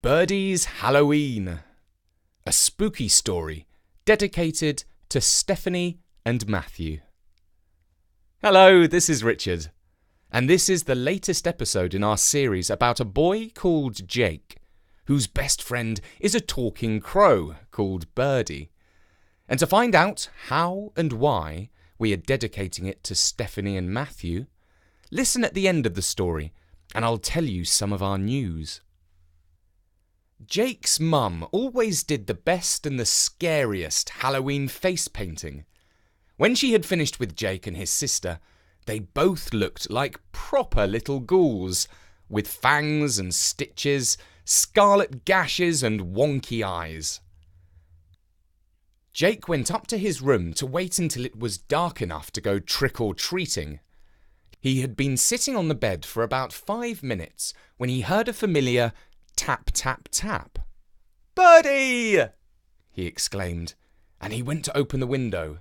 Birdy's Halloween, a spooky story dedicated to Stephanie and Matthew. Hello, this is Richard, and this is the latest episode in our series about a boy called Jake, whose best friend is a talking crow called Birdy. And to find out how and why we are dedicating it to Stephanie and Matthew, listen at the end of the story, and I'll tell you some of our news. Jake's mum always did the best and the scariest Halloween face painting. When she had finished with Jake and his sister, they both looked like proper little ghouls, with fangs and stitches, scarlet gashes and wonky eyes. Jake went up to his room to wait until it was dark enough to go trick-or-treating. He had been sitting on the bed for about 5 minutes when he heard a familiar tap, tap, tap. "Birdy!" he exclaimed, and he went to open the window.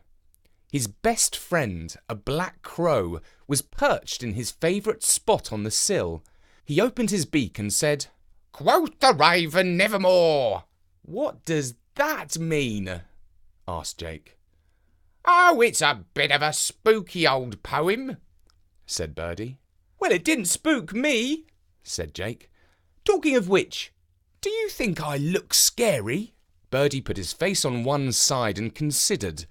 His best friend, a black crow, was perched in his favourite spot on the sill. He opened his beak and said, "Quoth the raven nevermore." "What does that mean?" asked Jake. "Oh, it's a bit of a spooky old poem," said Birdy. "Well, it didn't spook me," said Jake. "Talking of which, do you think I look scary?" Birdy put his face on one side and considered,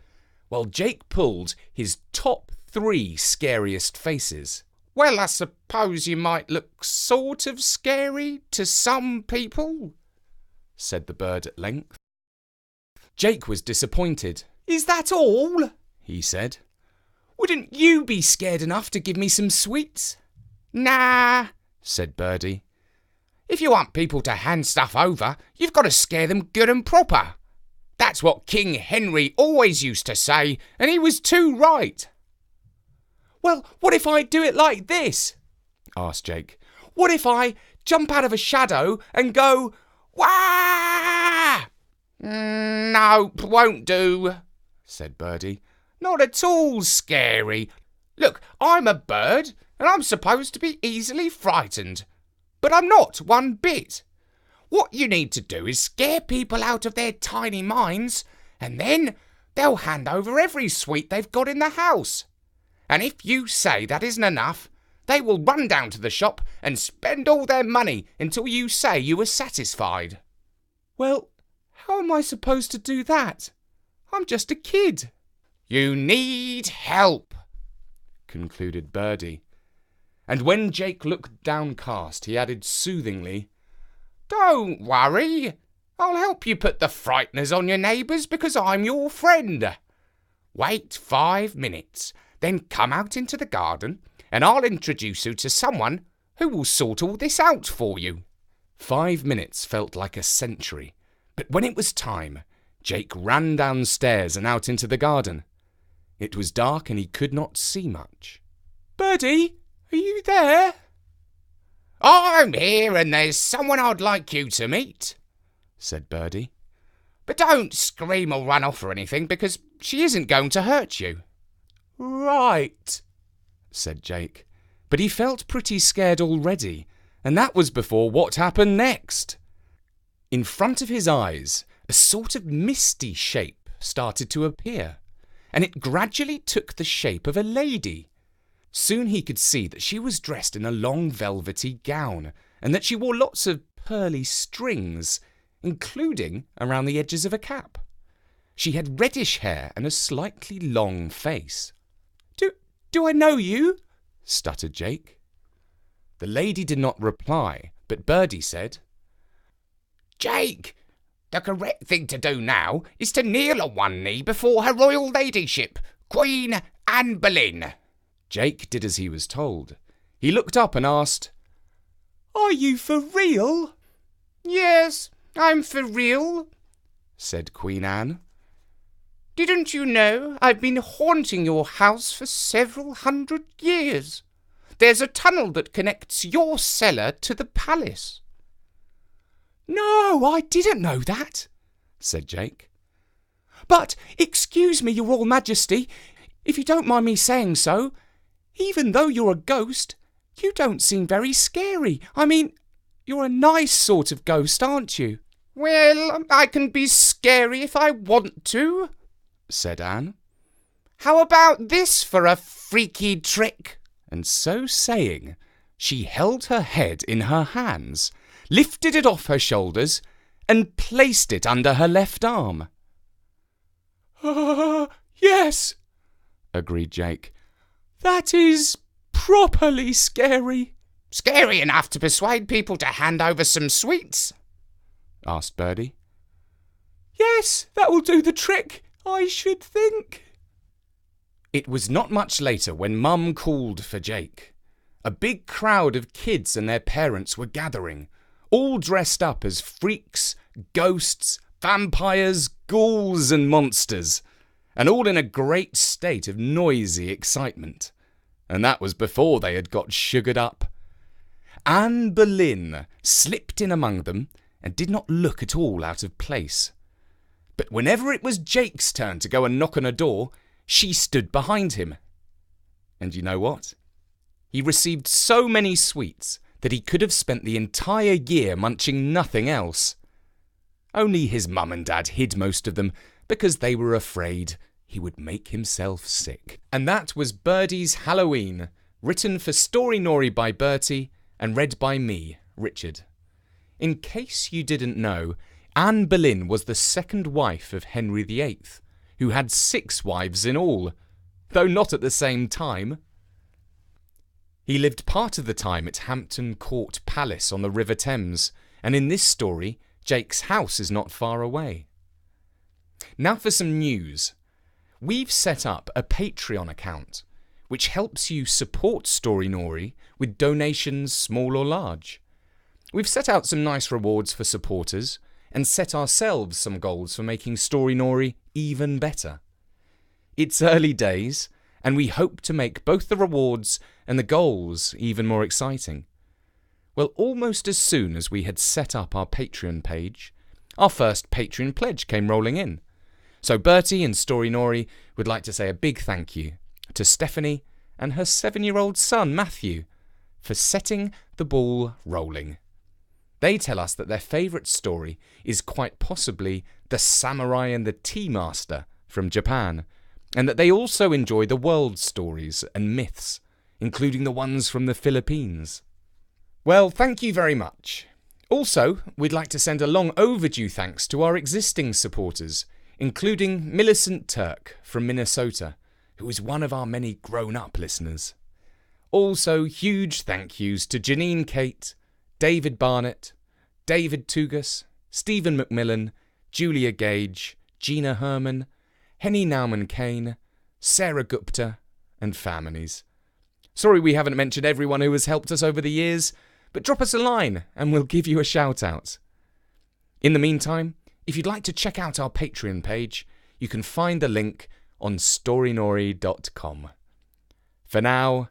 while Jake pulled his top 3 scariest faces. "Well, I suppose you might look sort of scary to some people," said the bird at length. Jake was disappointed. "Is that all?" he said. "Wouldn't you be scared enough to give me some sweets?" "Nah," said Birdy. "If you want people to hand stuff over, you've got to scare them good and proper. That's what King Henry always used to say, and he was too right." "Well, what if I do it like this?" asked Jake. "What if I jump out of a shadow and go, wah?" "No, won't do," said Birdy. "Not at all scary. Look, I'm a bird, and I'm supposed to be easily frightened. But I'm not one bit. What you need to do is scare people out of their tiny minds, and then they'll hand over every sweet they've got in the house. And if you say that isn't enough, they will run down to the shop and spend all their money until you say you were satisfied." "Well, how am I supposed to do that? I'm just a kid." "You need help," concluded Birdy. And when Jake looked downcast, he added soothingly, "Don't worry. I'll help you put the frighteners on your neighbours because I'm your friend. Wait 5 minutes, then come out into the garden and I'll introduce you to someone who will sort all this out for you." 5 minutes felt like a century, but when it was time, Jake ran downstairs and out into the garden. It was dark and he could not see much. "Birdy, are you there?" "I'm here and there's someone I'd like you to meet," said Birdy. "But don't scream or run off or anything because she isn't going to hurt you." "Right," said Jake. But he felt pretty scared already, and that was before what happened next. In front of his eyes, a sort of misty shape started to appear, and it gradually took the shape of a lady. Soon he could see that she was dressed in a long velvety gown, and that she wore lots of pearly strings, including around the edges of a cap. She had reddish hair and a slightly long face. Do I know you?" stuttered Jake. The lady did not reply, but Birdy said, "Jake, the correct thing to do now is to kneel on one knee before her royal ladyship, Queen Anne Boleyn." Jake did as he was told. He looked up and asked, "Are you for real?" "Yes, I'm for real," said Queen Anne. "Didn't you know I've been haunting your house for several 100 years? There's a tunnel that connects your cellar to the palace." "No, I didn't know that," said Jake. "But, excuse me, your Royal Majesty, if you don't mind me saying so, even though you're a ghost, you don't seem very scary. I mean, You're a nice sort of ghost, aren't you? Well, I can be scary if I want to, said Anne. How about this for a freaky trick? And so saying, she held her head in her hands, lifted it off her shoulders, and placed it under her left arm. Yes, agreed Jake. That is properly scary. Scary enough to persuade people to hand over some sweets? Asked Birdy. Yes, that will do the trick, I should think. It was not much later when Mum called for Jake. A big crowd of kids and their parents were gathering, all dressed up as freaks, ghosts, vampires, ghouls and monsters, and all in a great state of noisy excitement. And that was before they had got sugared up. Anne Boleyn slipped in among them and did not look at all out of place. But whenever it was Jake's turn to go and knock on a door, she stood behind him. And you know what? He received so many sweets that he could have spent the entire year munching nothing else. Only his mum and dad hid most of them because they were afraid he would make himself sick. And that was Birdy's Halloween, written for Storynory by Bertie and read by me, Richard. In case you didn't know, Anne Boleyn was the second wife of Henry VIII, who had 6 wives in all, though not at the same time. He lived part of the time at Hampton Court Palace on the River Thames, and in this story, Jake's house is not far away. Now for some news. We've set up a Patreon account, which helps you support Storynory with donations small or large. We've set out some nice rewards for supporters, and set ourselves some goals for making Storynory even better. It's early days, and we hope to make both the rewards and the goals even more exciting. Well, almost as soon as we had set up our Patreon page, our first Patreon pledge came rolling in. So Bertie and Storynory would like to say a big thank you to Stephanie and her 7-year-old son Matthew for setting the ball rolling. They tell us that their favourite story is quite possibly The Samurai and the Tea Master from Japan, and that they also enjoy the world stories and myths, including the ones from the Philippines. Well, thank you very much. Also, we'd like to send a long overdue thanks to our existing supporters, including Millicent Turk from Minnesota, who is one of our many grown-up listeners. Also, huge thank yous to Janine Kate, David Barnett, David Tugas, Stephen McMillan, Julia Gage, Gina Herman, Henny Nauman Kane, Sarah Gupta, and families. Sorry we haven't mentioned everyone who has helped us over the years, but drop us a line and we'll give you a shout out. In the meantime, if you'd like to check out our Patreon page, you can find the link on storynory.com. For now,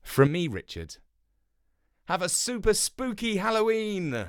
from me, Richard, have a super spooky Halloween!